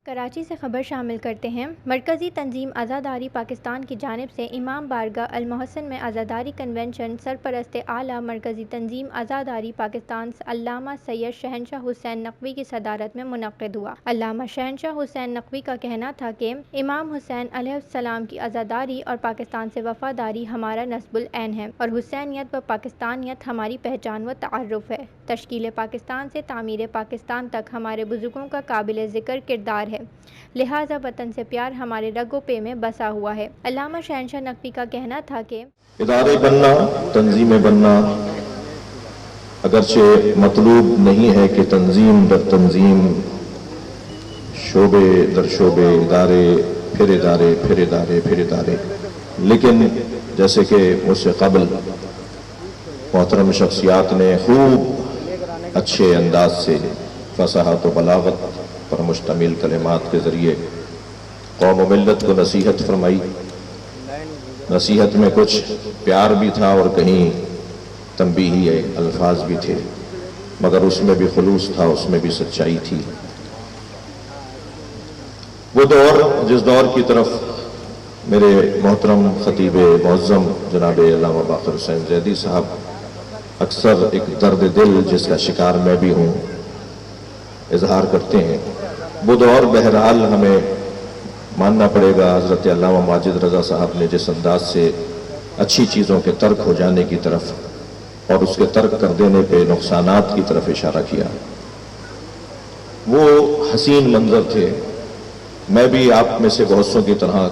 کراچی سے خبر شامل کرتے ہیں۔ مرکزی تنظیم عزاداری پاکستان کی جانب سے امام بارگاہ المحسن میں عزاداری کنونشن سرپرست اعلیٰ مرکزی تنظیم عزاداری پاکستان علامہ سید شہنشاہ حسین نقوی کی صدارت میں منعقد ہوا۔ علامہ شہنشاہ حسین نقوی کا کہنا تھا کہ امام حسین علیہ السلام کی عزاداری اور پاکستان سے وفاداری ہمارا نصب العین ہے اور حسینیت و پاکستانیت ہماری پہچان و تعارف ہے۔ تشکیل پاکستان سے تعمیر پاکستان تک ہمارے بزرگوں کا قابل ذکر کردار ہے، لہٰذا وطن سے پیار ہمارے رگ و پے میں بسا ہوا ہے۔ علامہ شہنشاہ نقوی کا کہنا تھا کہ ادارے بننا، تنظیمیں بننا اگرچہ مطلوب نہیں ہے کہ تنظیم در تنظیم، شعبے در شعبے، ادارے پھر ادارے پھر ادارے پھر ادارے، لیکن جیسے کہ مجھ سے قبل محترم شخصیات نے خوب اچھے انداز سے فصاحت و بلاغت پر مشتمل کلمات کے ذریعے قوم و ملت کو نصیحت فرمائی۔ نصیحت میں کچھ پیار بھی تھا اور کہیں تنبیہی الفاظ بھی تھے، مگر اس میں بھی خلوص تھا، اس میں بھی سچائی تھی۔ وہ دور جس دور کی طرف میرے محترم خطیب معظم جناب علامہ باقر حسین زیدی صاحب اکثر ایک درد دل جس کا شکار میں بھی ہوں اظہار کرتے ہیں، وہ دور بہرحال ہمیں ماننا پڑے گا حضرت علامہ ماجد رضا صاحب نے جس انداز سے اچھی چیزوں کے ترک ہو جانے کی طرف اور اس کے ترک کر دینے پہ نقصانات کی طرف اشارہ کیا، وہ حسین منظر تھے۔ میں بھی آپ میں سے بہت سوں کی طرح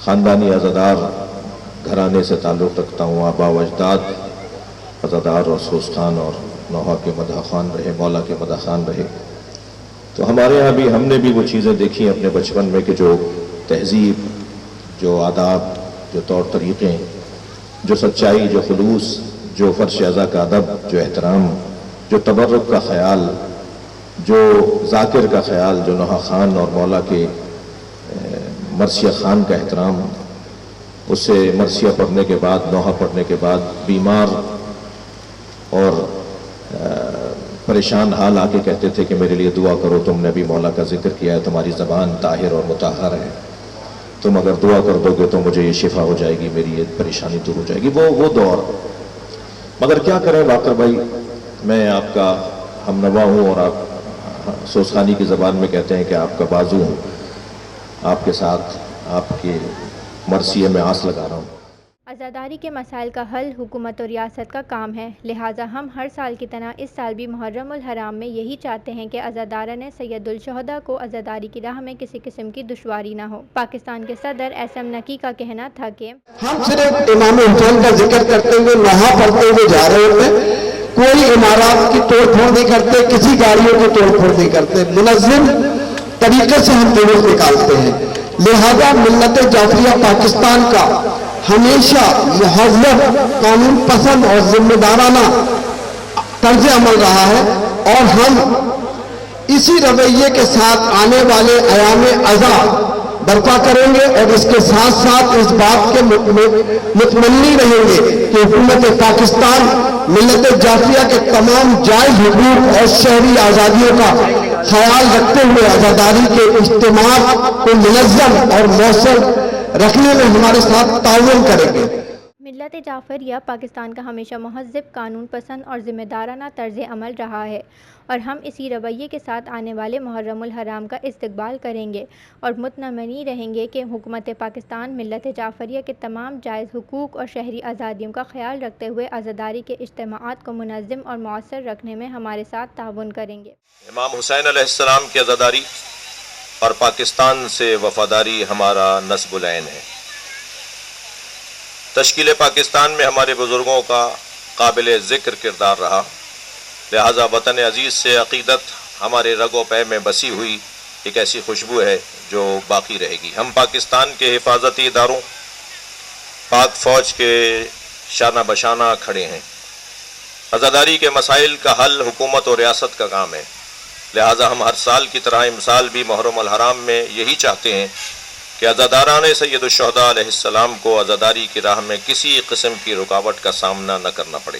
خاندانی عزادار گھرانے سے تعلق رکھتا ہوں، آبا و اجداد عزادار اور سوستان اور نوحہ کے مدح خان رہے، مولا کے مدح خان رہے، تو ہمارے ہاں بھی ہم نے بھی وہ چیزیں دیکھی اپنے بچپن میں کہ جو تہذیب، جو آداب، جو طور طریقے، جو سچائی، جو خلوص، جو فرش ازا کا ادب، جو احترام، جو تبرک کا خیال، جو ذاکر کا خیال، جو نوحہ خان اور مولا کے مرثیہ خان کا احترام، اس سے مرثیہ پڑھنے کے بعد، نوحہ پڑھنے کے بعد بیمار اور پریشان حال آ کے کہتے تھے کہ میرے لیے دعا کرو، تم نے بھی مولا کا ذکر کیا ہے، تمہاری زبان طاہر اور مطہر ہے، تم اگر دعا کر دو گے تو مجھے یہ شفا ہو جائے گی، میری یہ پریشانی دور ہو جائے گی، وہ دور۔ مگر کیا کریں باقر بھائی، میں آپ کا ہم نوا ہوں اور آپ سوسخانی کی زبان میں کہتے ہیں کہ آپ کا بازو ہوں، آپ کے ساتھ آپ کے مرثیے میں آس لگا رہا ہوں۔ عزاداری کے مسائل کا حل حکومت اور ریاست کا کام ہے، لہٰذا ہم ہر سال کی طرح اس سال بھی محرم الحرام میں یہی چاہتے ہیں کہ عزاداران سید الشہداء کو عزاداری کی راہ میں کسی قسم کی دشواری نہ ہو۔ پاکستان کے صدر ایس ایم نقی کا کہنا تھا کہ ہم صرف امام حسین کا ذکر کرتے ہوئے نوحہ پڑھتے ہوئے جا رہے ہوتے ہیں، کوئی عمارات کی توڑ پھوڑ نہیں کرتے، کسی گاڑیوں کی توڑ پھوڑ نہیں کرتے، منظم طریقے سے ہم جلوس نکالتے ہیں۔ لہذا ملت جعفریہ پاکستان کا ہمیشہ مہذب، قانون پسند اور ذمہ دارانہ طرز عمل رہا ہے، اور ہم اسی رویے کے ساتھ آنے والے ایام عزا برپا کریں گے، اور اس کے ساتھ ساتھ اس بات کے متمنی رہیں گے کہ حکومت پاکستان ملت جعفریہ کے تمام جائز حقوق اور شہری آزادیوں کا خیال رکھتے ہوئے عزاداری کے اجتماع کو منظم اور مؤثر رکھنے میں ہمارے ساتھ تعاون کریں گے۔ ملت جعفریہ پاکستان کا ہمیشہ مہذب، قانون پسند اور ذمہ دارانہ طرز عمل رہا ہے، اور ہم اسی رویے کے ساتھ آنے والے محرم الحرام کا استقبال کریں گے اور مطمئن رہیں گے کہ حکومت پاکستان ملت جعفریہ کے تمام جائز حقوق اور شہری آزادیوں کا خیال رکھتے ہوئے عزاداری کے اجتماعات کو منظم اور مؤثر رکھنے میں ہمارے ساتھ تعاون کریں گے۔ امام حسین علیہ السلام کی عزاداری اور پاکستان سے وفاداری ہمارا نصب العین ہے۔ تشکیل پاکستان میں ہمارے بزرگوں کا قابل ذکر کردار رہا، لہٰذا وطن عزیز سے عقیدت ہمارے رگ و پے میں بسی ہوئی ایک ایسی خوشبو ہے جو باقی رہے گی۔ ہم پاکستان کے حفاظتی اداروں، پاک فوج کے شانہ بشانہ کھڑے ہیں۔ عزاداری کے مسائل کا حل حکومت اور ریاست کا کام ہے، لہٰذا ہم ہر سال کی طرح امسال بھی محرم الحرام میں یہی چاہتے ہیں کہ عزاداران سید الشہداء علیہ السلام کو عزاداری کی راہ میں کسی قسم کی رکاوٹ کا سامنا نہ کرنا پڑے۔